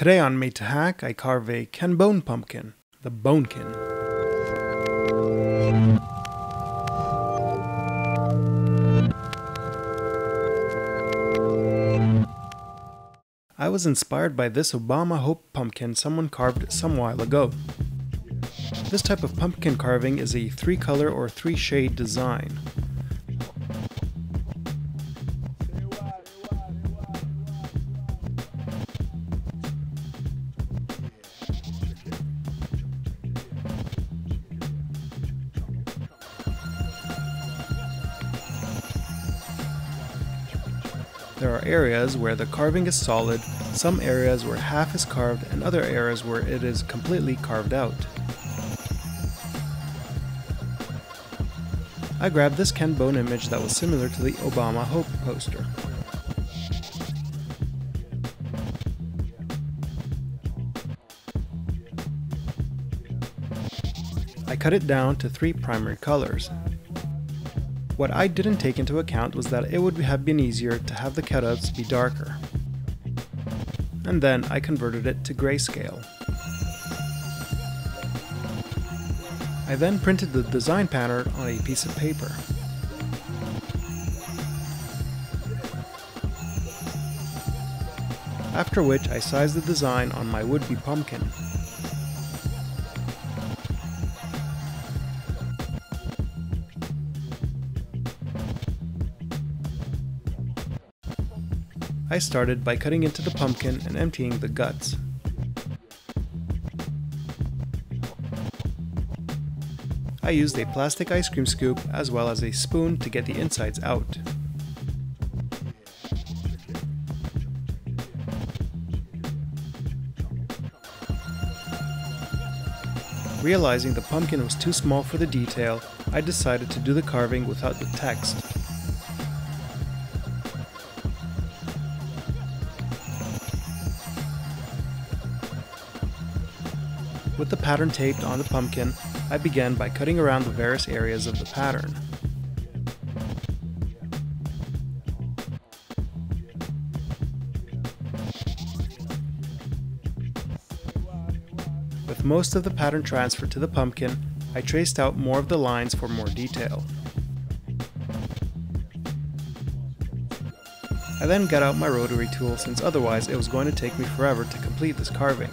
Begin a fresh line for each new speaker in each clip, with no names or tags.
Today on Made to Hack, I carve a Ken bone pumpkin, the Bonekin. I was inspired by this Obama Hope pumpkin someone carved some while ago. This type of pumpkin carving is a 3-color or 3-shade design. There are areas where the carving is solid, some areas where half is carved, and other areas where it is completely carved out. I grabbed this Ken bone image that was similar to the Obama Hope poster. I cut it down to 3 primary colors. What I didn't take into account was that it would have been easier to have the cutouts be darker. And then I converted it to grayscale. I then printed the design pattern on a piece of paper. After which I sized the design on my would-be pumpkin. I started by cutting into the pumpkin and emptying the guts. I used a plastic ice cream scoop as well as a spoon to get the insides out. Realizing the pumpkin was too small for the detail, I decided to do the carving without the text. With the pattern taped on the pumpkin, I began by cutting around the various areas of the pattern. With most of the pattern transferred to the pumpkin, I traced out more of the lines for more detail. I then got out my rotary tool since otherwise it was going to take me forever to complete this carving.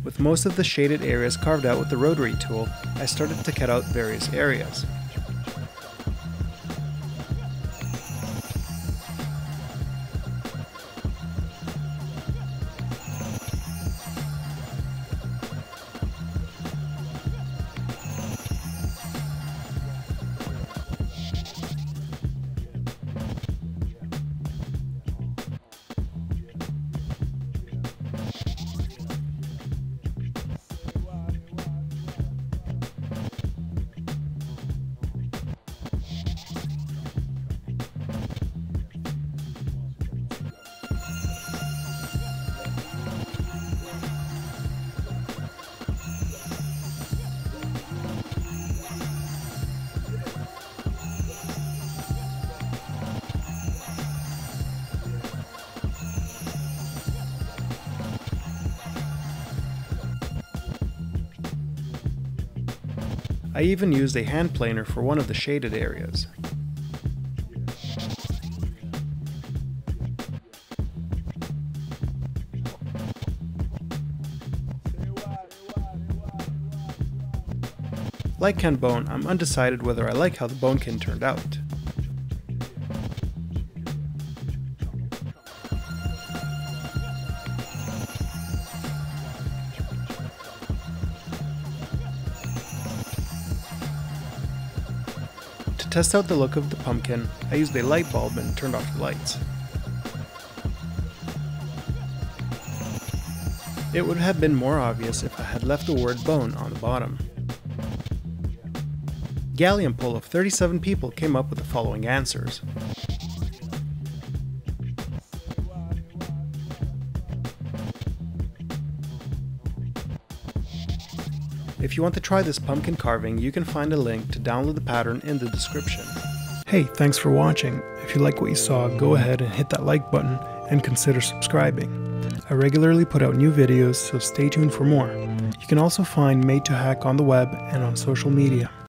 With most of the shaded areas carved out with the rotary tool, I started to cut out various areas. I even used a hand planer for one of the shaded areas. Like Ken bone, I'm undecided whether I like how the Bonekin turned out. To test out the look of the pumpkin, I used a light bulb and turned off the lights. It would have been more obvious if I had left the word bone on the bottom. Gallium poll of 37 people came up with the following answers. If you want to try this pumpkin carving, you can find a link to download the pattern in the description. Hey, thanks for watching. If you like what you saw, go ahead and hit that like button and consider subscribing. I regularly put out new videos, so stay tuned for more. You can also find Made to Hack on the web and on social media.